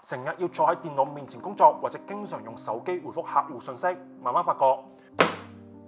成日要坐喺電腦面前工作，或者經常用手機回覆客戶信息，慢慢發覺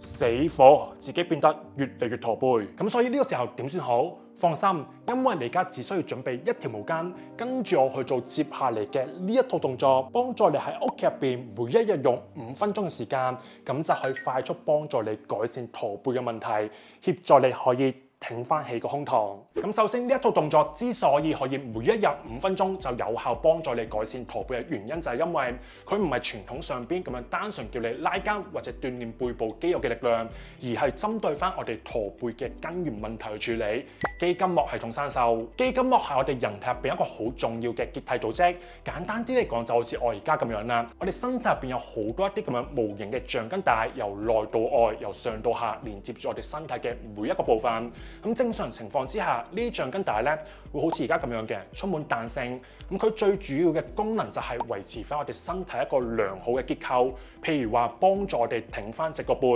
死火，自己變得越嚟越駝背。咁所以呢個時候點算好？放心，因為你而家只需要準備一條毛巾，跟住我去做接下嚟嘅呢一套動作，幫助你喺屋企入邊每一日用5分鐘嘅時間，咁就可以快速幫助你改善駝背嘅問題，協助你可以挺翻起個胸膛。咁首先呢一套動作之所以可以每一日5分鐘就有效幫助你改善駝背嘅原因，就係因為佢唔係傳統上邊咁樣單純叫你拉筋或者鍛鍊背部肌肉嘅力量，而係針對翻我哋駝背嘅根源問題去處理。肌筋膜系統生鏽，肌筋膜係我哋人體入邊一個好重要嘅結締組織。簡單啲嚟講，就好似我而家咁樣啦。我哋身體入邊有好多一啲咁樣無形嘅橡筋帶，由內到外，由上到下，連接住我哋身體嘅每一個部分。咁正常情況之下，呢啲橡筋帶咧會好似而家咁樣嘅，充滿彈性。咁佢最主要嘅功能就係維持翻我哋身體一個良好嘅結構，譬如話幫助我哋挺翻直個背。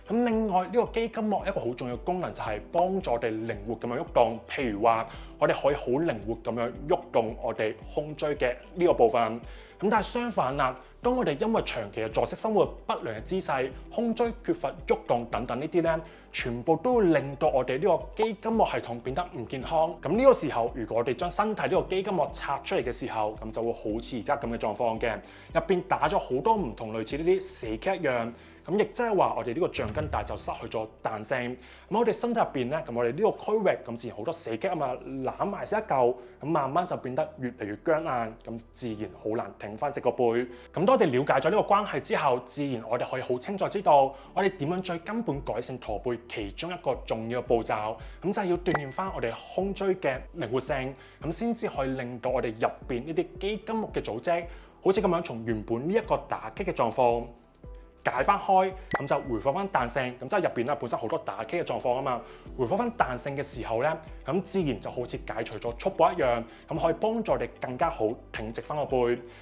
咁另外呢個肌筋膜一個好重要嘅功能就係幫助我哋靈活咁樣喐動，譬如話我哋可以好靈活咁樣喐動我哋胸椎嘅呢個部分。咁但係相反啦，當我哋因為長期嘅作息生活不良嘅姿勢、胸椎缺乏喐動等等呢啲咧，全部都會令到我哋呢個肌筋膜系統變得唔健康。咁呢個時候，如果我哋將身體呢個肌筋膜拆出嚟嘅時候，咁就會好似而家咁嘅狀況嘅，入邊打咗好多唔同類似呢啲死棘一樣。咁亦即係話，我哋呢個橡筋帶就失去咗彈性。咁我哋身體入邊咧，咁我哋呢個區域咁自然好多死棘啊嘛，攬埋晒一嚿，咁慢慢就變得越嚟越僵硬，咁自然好難挺翻直個背。咁當我哋了解咗呢個關係之後，自然我哋可以好清楚知道，我哋點樣最根本改善駝背其中一個重要嘅步驟，咁就係要鍛鍊翻我哋胸椎嘅靈活性，咁先至可以令到我哋入邊呢啲肌筋膜嘅組織，好似咁樣從原本呢一個打擊嘅狀況解翻開，咁就回復翻彈性，咁即係入邊咧本身好多打擊嘅狀況啊嘛，回復翻彈性嘅時候咧，咁自然就好似解除咗束縛一樣，咁可以幫助我哋更加好挺直翻個背。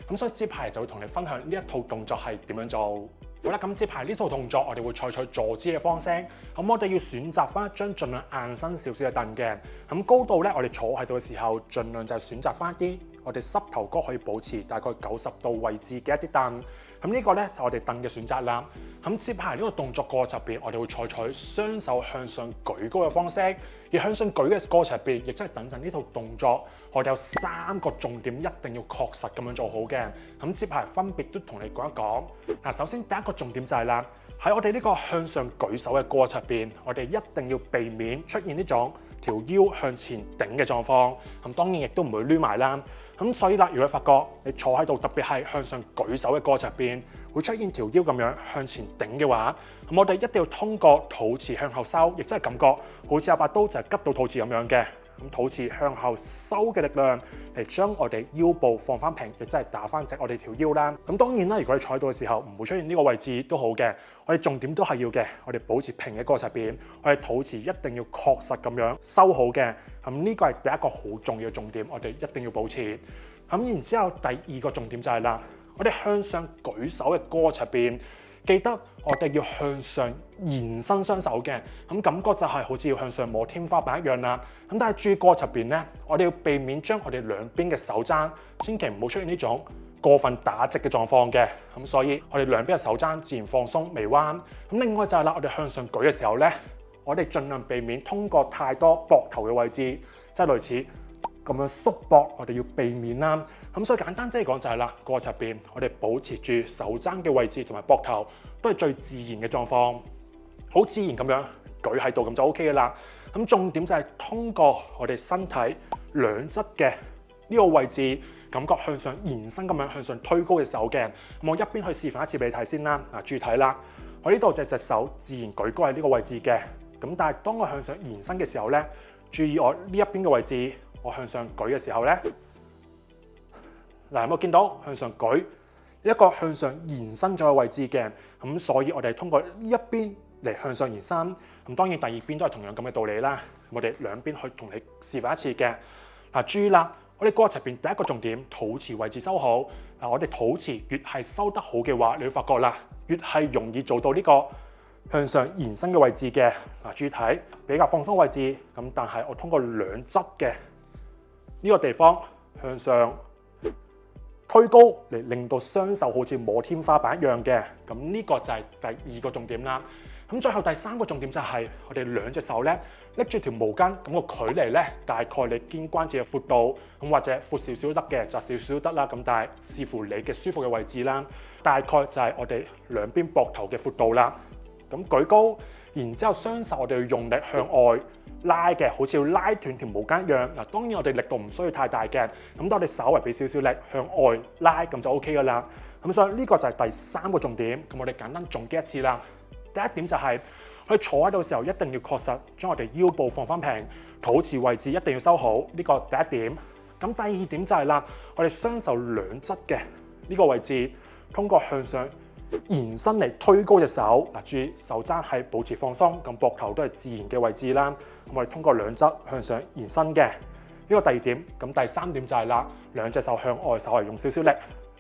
咁所以接下來就會同你分享呢一套動作係點樣做。好啦，咁接下來呢套動作我哋會採取坐姿嘅方式，咁我哋要選擇翻一張盡量硬身少少嘅凳嘅，咁高度咧我哋坐喺度嘅時候，盡量就係選擇翻一啲我哋膝頭哥可以保持大概90度位置嘅一啲凳。咁呢個咧就我哋凳嘅選擇啦。咁接下來呢個動作過程入邊，我哋會採取雙手向上舉高嘅方式，而向上舉嘅過程入邊，亦即係等陣呢套動作，我哋有3個重點一定要確實咁樣做好嘅。咁接下來分別都同你講一講。嗱，首先第一個重點就係啦，喺我哋呢個向上舉手嘅過程入邊，我哋一定要避免出現呢種條腰向前頂嘅狀況。咁當然亦都唔會攣埋啦。咁所以啦，如果你發覺你坐喺度，特別係向上舉手嘅過程入邊，會出現條腰咁樣向前頂嘅話，咁我哋一定要通過肚臍向後收，亦即係感覺好似有把刀就係拮到肚臍咁樣嘅。咁肚臍向後收嘅力量嚟將我哋腰部放翻平，亦即係打翻直我哋條腰啦。咁當然啦，如果你坐喺度嘅時候唔會出現呢個位置都好嘅，我哋重點都係要嘅，我哋保持平嘅過程入邊，我哋肚臍一定要確實咁樣收好嘅。咁呢個係第一個好重要嘅重點，我哋一定要保持。咁然之後第二個重點就係啦，我哋向上舉手嘅過程入邊，記得我哋要向上延伸雙手嘅，咁感覺就係好似要向上摸天花板一樣啦。咁但係注意過程入邊咧，我哋要避免將我哋兩邊嘅手踭，千祈唔好出現呢種過分打直嘅狀況嘅。咁所以我哋兩邊嘅手踭自然放鬆微彎。咁另外就係啦，我哋向上舉嘅時候咧，我哋盡量避免通過太多膊頭嘅位置，即係類似咁樣縮膊，我哋要避免啦。咁所以簡單啲嚟講就係啦，過程入邊我哋保持住手踭嘅位置同埋膊頭都係最自然嘅狀況，好自然咁樣舉喺度咁就 OK 嘅啦。咁重點就係通過我哋身體兩側嘅呢個位置，感覺向上延伸咁樣向上推高嘅手嘅。咁我一邊去示範一次俾你睇先啦。嗱，注意睇啦，我呢度隻手自然舉高喺呢個位置嘅。咁但係當我向上延伸嘅時候咧，注意我呢一邊嘅位置。我向上舉嘅時候咧，嗱，有冇見到向上舉一個向上延伸咗嘅位置嘅？咁所以我哋通過呢一邊嚟向上延伸。咁當然第二邊都係同樣咁嘅道理啦。我哋兩邊去同你示範一次嘅。嗱，注意啦，我哋過程入邊第一個重點，肚臍位置收好。嗱，我哋肚臍越係收得好嘅話，你會發覺啦，越係容易做到呢個向上延伸嘅位置嘅。嗱，注意睇比較放鬆位置。咁但係我通過兩側嘅呢個地方向上推高嚟令到雙手好似摸天花板一樣嘅。咁呢個就係第二個重點啦。咁最後第三個重點就係我哋兩隻手咧拎住條毛巾，咁個距離咧大概你肩關節嘅闊度，咁或者闊少少得嘅，窄少少得啦。咁但係視乎你嘅舒服嘅位置啦，大概就係我哋兩邊膊頭嘅闊度啦。咁舉高，然之後雙手我哋要用力向外拉嘅，好似要拉斷條毛巾一樣。嗱，當然我哋力度唔需要太大嘅，咁當我哋稍微俾少少力向外拉，咁就 OK 噶啦。咁所以呢個就係第三個重點。咁我哋簡單總結一次啦。第一點就係我哋坐喺度嘅時候，一定要確實將我哋腰部放翻平，肚臍位置一定要收好，呢個第一點。咁第二點就係啦，我哋雙手兩側嘅呢個位置，通過向上延伸嚟推高隻手。嗱，注意手踭係保持放鬆，咁膊頭都係自然嘅位置啦。咁我哋通過兩側向上延伸嘅，呢個第二點。咁第三點就係啦，兩隻手向外，稍微用少少力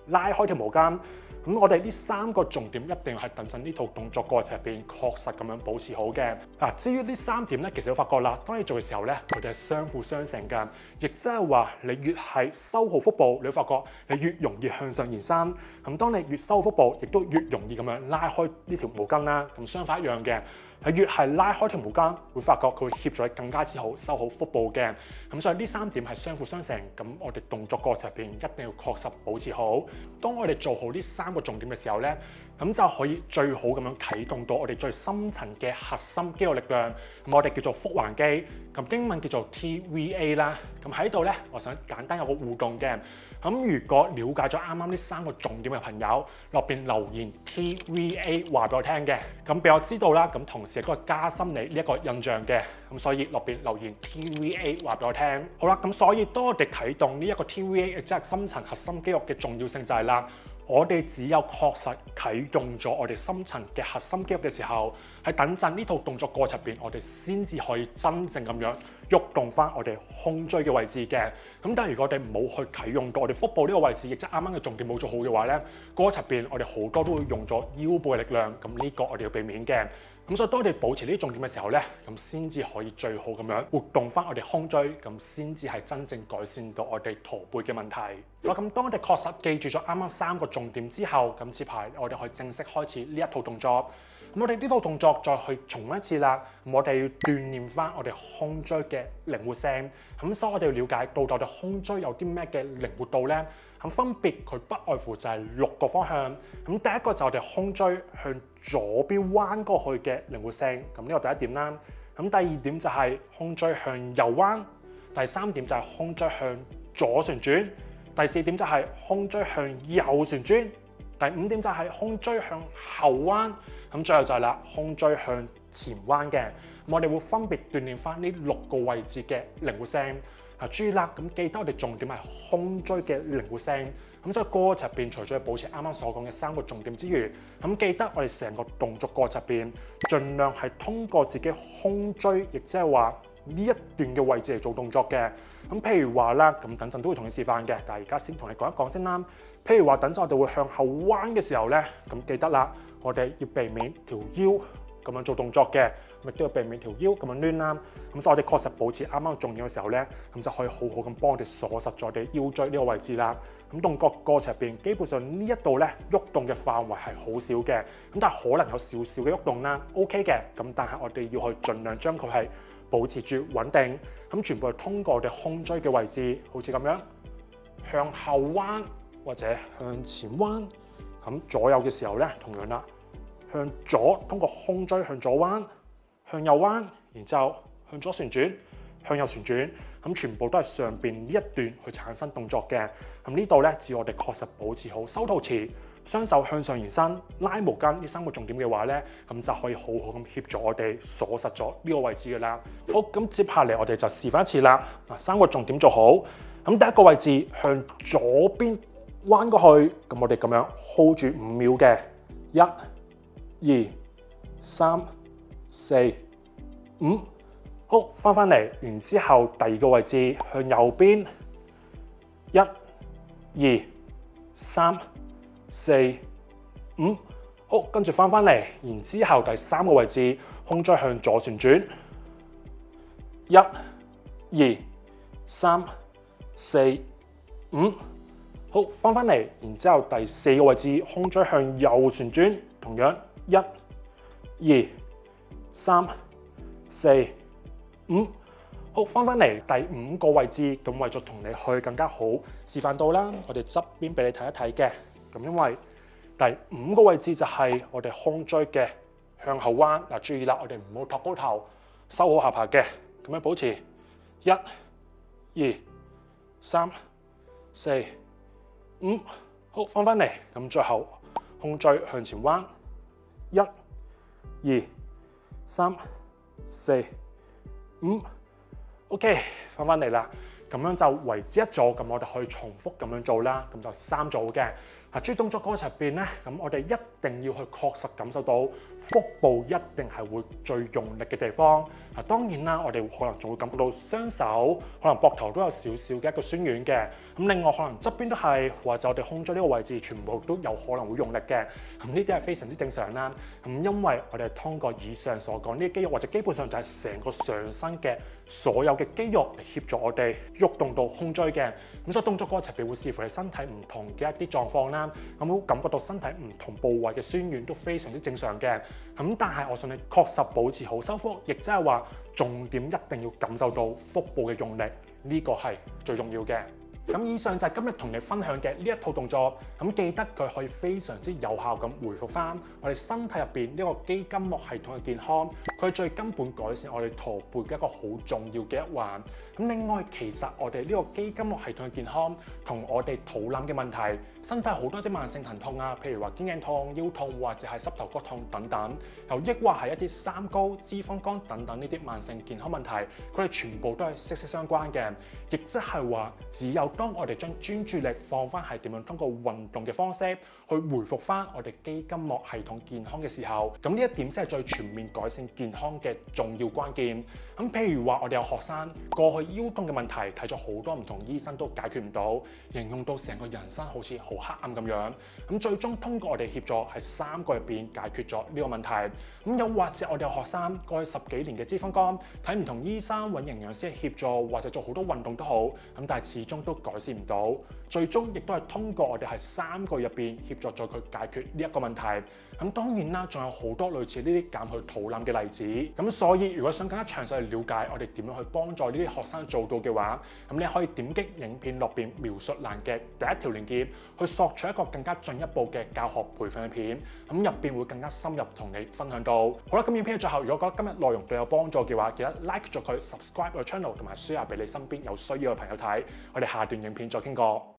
拉開條毛巾。咁我哋呢三個重點一定要係等陣呢套動作過程入邊確實咁樣保持好嘅。嗱，至於呢三點咧，其實我發覺啦，當你做嘅時候咧，佢哋係相輔相成㗎。亦即係話，你越係收好腹部，你會發覺你越容易向上延伸。咁當你越收好腹部，亦都越容易咁樣拉開呢條毛巾啦。咁相反一樣嘅。係越係拉開條毛巾，會發覺佢會協助你更加之好收好腹部嘅。咁所以呢三點係相輔相成。咁我哋動作過程入邊一定要確實保持好。當我哋做好呢三個重點嘅時候咧，咁就可以最好咁樣啟動到我哋最深層嘅核心肌肉力量。咁我哋叫做腹橫肌，咁英文叫做 TVA 啦。咁喺度咧，我想簡單有個互動嘅。咁如果了解咗啱啱呢三個重點嘅朋友，落邊留言 TVA 話俾我聽嘅，咁俾我知道啦。咁同時亦都係加深你呢一個印象嘅。咁所以落邊留言 TVA 話俾我聽。好啦，咁所以當我哋啟動呢一個 TVA，即係深層核心肌肉嘅重要性就係啦。我哋只有確實啟動咗我哋深層嘅核心肌肉嘅時候，喺等陣呢套動作過程入邊，我哋先至可以真正咁樣喐動翻我哋胸椎嘅位置嘅。咁但係如果我哋冇去啟用到我哋腹部呢個位置，亦即係啱啱嘅重點冇做好嘅話咧，過程入邊我哋好多都會用咗腰部嘅力量。咁呢個我哋要避免嘅。咁所以當我哋保持呢啲重點嘅時候咧，咁先至可以最好咁樣活動翻我哋胸椎，咁先至係真正改善到我哋駝背嘅問題。好，咁當我哋確實記住咗啱啱三個重點之後，咁接排我哋可以正式開始呢一套動作。咁我哋呢套動作再去重溫一次啦。咁我哋要鍛鍊翻我哋胸椎嘅靈活性。咁所以我哋要了解到底我哋胸椎有啲咩嘅靈活度咧？咁分別佢不外乎就係6個方向。咁第一個就係我哋胸椎向左邊彎過去嘅靈活性。咁呢個第一點啦。咁第二點就係胸椎向右彎。第三點就係胸椎向左旋轉。第四點就係胸椎向右旋轉。第五點就係胸椎向後彎。咁最後就係啦，胸椎向前彎嘅。咁我哋會分別鍛鍊翻呢6個位置嘅靈活性。注意啦，咁記得我哋重點係胸椎嘅靈活性。咁所以過程入邊，除咗保持啱啱所講嘅3個重點之餘，咁記得我哋成個動作過程入邊，盡量係通過自己胸椎，亦即係話呢一段嘅位置嚟做動作嘅。咁譬如話啦，咁等陣都會同你示範嘅，但係而家先同你講一講先啦。譬如話等陣我哋會向後彎嘅時候咧，咁記得啦，我哋要避免條腰咁樣做動作嘅。亦都要避免條腰咁樣攣啦。咁所以我哋確實保持啱啱重要嘅時候咧，咁就可以好好咁幫我哋鎖實咗我哋腰椎呢個位置啦。咁動作過程入邊，基本上呢一度咧喐動嘅範圍係好少嘅，咁但係可能有少少嘅喐動啦，OK 嘅。咁但係我哋要去盡量將佢係保持住穩定。咁全部係通過我哋胸椎嘅位置，好似咁樣向後彎或者向前彎。咁左右嘅時候咧，同樣啦，向左通過胸椎向左彎。向右彎，然之後向左旋轉，向右旋轉，咁全部都係上邊呢一段去產生動作嘅。咁呢度咧，只要我哋確實保持好收肚臍，雙手向上延伸，拉毛巾呢3個重點嘅話咧，咁就可以好好咁協助我哋鎖實咗呢個位置嘅啦。好，咁接下嚟我哋就示範一次啦。嗱，3個重點做好。咁第一個位置向左邊彎過去，咁我哋咁樣 hold 住5秒嘅，1、2、3、4、5，好，翻嚟，然之後第二個位置向右邊，1、2、3、4、5，好，跟住翻嚟，然之後第3個位置，胸椎向左旋轉，1、2、3、4、5，好，好，翻嚟，然之後第4個位置，胸椎向右旋轉，同樣1、2、3、4、5。好，翻嚟第5個位置，咁為咗同你去更加好示範到啦，我哋側邊俾你睇一睇嘅。咁因為第5個位置就係我哋胸椎嘅向後彎。嗱，注意啦，我哋唔好托高頭，收好下巴嘅，咁樣保持1、2、3、4、5。好，翻嚟，咁最後胸椎向前彎，1、2、3、4、5。OK， 翻嚟啦，咁樣就為之一組，咁我哋可以重複咁樣做啦，咁就3組嘅。注意動作過程入邊咧，咁我哋一定要去確實感受到腹部一定係會最用力嘅地方。當然啦，我哋可能仲會感覺到雙手，可能膊頭都有少少嘅一個酸軟嘅。咁另外可能側邊都係，或者我哋胸椎呢個位置全部都有可能會用力嘅。咁呢啲係非常之正常啦。咁因為我哋通過以上所講呢啲肌肉，或者基本上就係成個上身嘅所有嘅肌肉嚟協助我哋喐動到胸椎嘅。咁所以動作過程入邊會視乎你身體唔同嘅一啲狀況啦。咁會感覺到身體唔同部位嘅酸軟都非常之正常嘅。咁但係我想你確實保持好收腹，亦即係話重點一定要感受到腹部嘅用力，呢個係最重要嘅。咁以上就係今日同你分享嘅呢一套動作，咁記得佢可以非常之有效咁回復翻我哋身體入邊呢個肌筋膜系統嘅健康，佢最根本改善我哋駝背嘅一個好重要嘅一環。咁另外，其實我哋呢個肌筋膜系統嘅健康同我哋肚腩嘅問題，身體好多啲慢性疼痛啊，譬如話肩頸痛、腰痛或者係膝頭骨痛等等，又抑或係一啲三高、脂肪肝等等呢啲慢性健康問題，佢哋全部都係息息相關嘅，亦即係話只有當我哋將專注力放翻係點樣通過運動嘅方式去回復翻我哋肌筋膜系統健康嘅時候，咁呢一點先係最全面改善健康嘅重要關鍵。咁譬如話我哋有學生過去腰痛嘅問題睇咗好多唔同醫生都解決唔到，形容到成個人生好似好黑暗咁樣。咁最終通過我哋協助喺3個入邊解決咗呢個問題。咁又或者我哋有學生過去10幾年嘅脂肪肝，睇唔同醫生揾營養師協助或者做好多運動都好，咁但係始終都改善唔到，最終亦都係通過我哋喺3個入邊協助咗佢解決呢一個問題。咁當然啦，仲有好多類似呢啲減去肚腩嘅例子。咁所以如果想更加詳細去了解我哋點樣去幫助呢啲學生做到嘅話，咁你可以點擊影片落邊描述欄嘅第一條連結，去索取一個更加進一步嘅教學培訓嘅片。咁入邊會更加深入同你分享到。好啦，咁影片嘅最後，如果覺得今日內容對你有幫助嘅話，記得 like 咗佢 ，subscribe 個 channel 同埋 share 俾你身邊有需要嘅朋友睇。我哋下段影片再傾過。